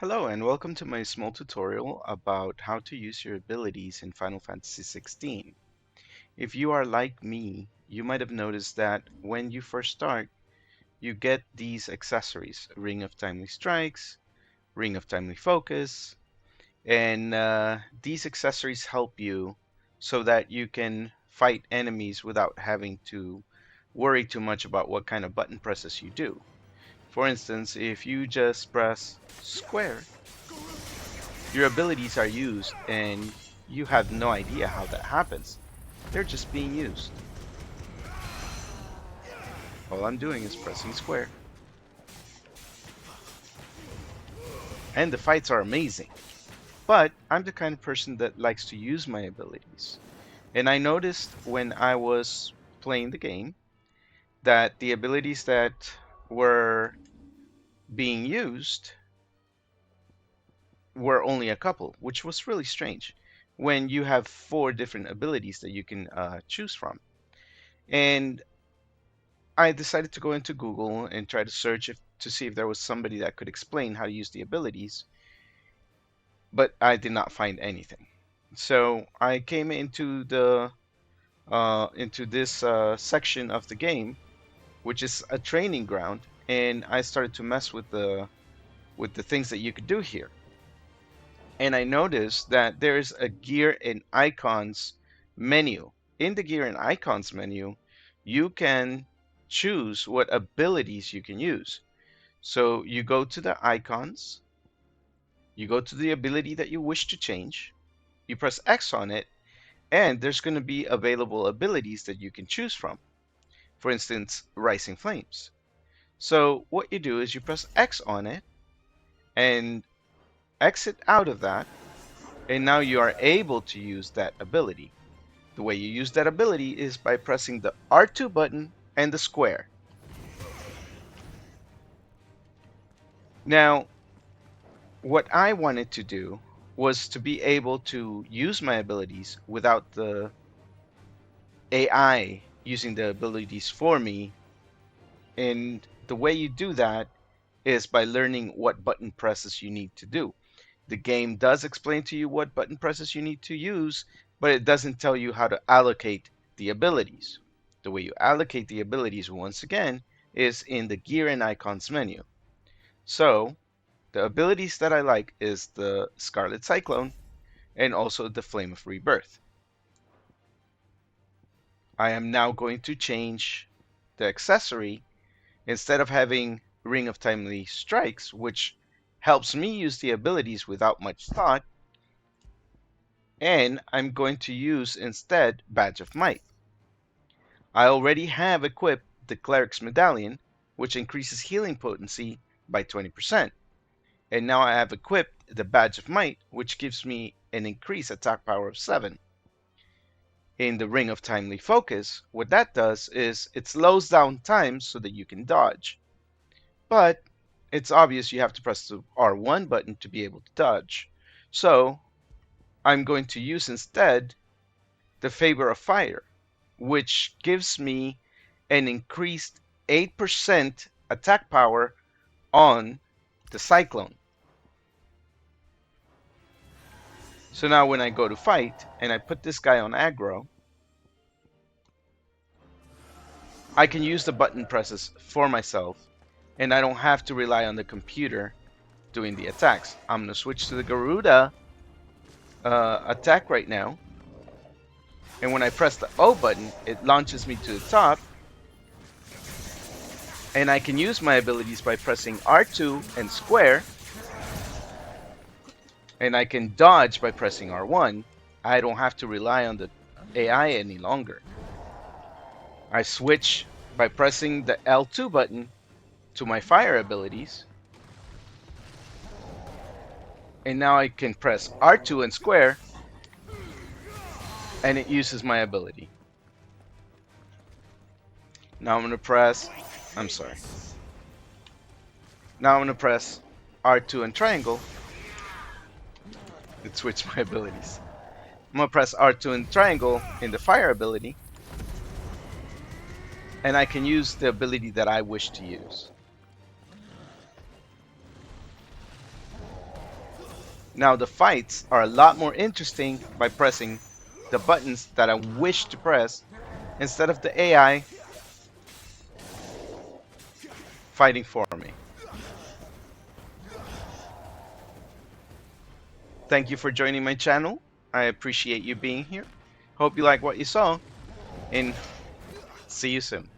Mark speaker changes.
Speaker 1: Hello and welcome to my small tutorial about how to use your abilities in Final Fantasy XVI. If you are like me, you might have noticed that when you first start, you get these accessories, Ring of Timely Strikes, Ring of Timely Focus, and these accessories help you so that you can fight enemies without having to worry too much about what kind of button presses you do. For instance, if you just press square, your abilities are used and you have no idea how that happens. They're just being used. All I'm doing is pressing square. And the fights are amazing. But I'm the kind of person that likes to use my abilities. And I noticed when I was playing the game that the abilities that were being used were only a couple, which was really strange when you have 4 different abilities that you can choose from. And I decided to go into Google and try to search to see if there was somebody that could explain how to use the abilities, but I did not find anything. So I came into this section of the game, which is a training ground, and I started to mess with the things that you could do here. And I noticed that there's a gear and icons menu. In the gear and icons menu, you can choose what abilities you can use. So you go to the icons, you go to the ability that you wish to change, you press X on it, and there's going to be available abilities that you can choose from. For instance, Rising Flames. So what you do is you press X on it and exit out of that, and now you are able to use that ability. The way you use that ability is by pressing the R2 button and the square. Now, what I wanted to do was to be able to use my abilities without the AI using the abilities for me. And the way you do that is by learning what button presses you need to do. The game does explain to you what button presses you need to use, but it doesn't tell you how to allocate the abilities. The way you allocate the abilities, once again, is in the gear and icons menu. So the abilities that I like is the Scarlet Cyclone and also the Flame of Rebirth. I am now going to change the accessory. Instead of having Ring of Timely Strikes, which helps me use the abilities without much thought, and I'm going to use instead Badge of Might. I already have equipped the Cleric's Medallion, which increases healing potency by 20%. And now I have equipped the Badge of Might, which gives me an increased attack power of 7. In the Ring of Timely Focus, what that does is it slows down time so that you can dodge. But it's obvious you have to press the R1 button to be able to dodge. So I'm going to use instead the Favor of Fire, which gives me an increased 8% attack power on the Cyclone. So now when I go to fight and I put this guy on aggro, I can use the button presses for myself and I don't have to rely on the computer doing the attacks. I'm going to switch to the Garuda attack right now. And when I press the O button, it launches me to the top. And I can use my abilities by pressing R2 and square. And I can dodge by pressing R1. I don't have to rely on the AI any longer. I switch by pressing the L2 button to my fire abilities. And now I can press R2 and square. And it uses my ability. Now I'm going to press, I'm sorry. Now I'm going to press R2 and triangle. It switched my abilities. I'm going to press R2 and triangle in the fire ability. And I can use the ability that I wish to use. Now the fights are a lot more interesting by pressing the buttons that I wish to press instead of the AI fighting for me. Thank you for joining my channel. I appreciate you being here. Hope you like what you saw, and see you soon.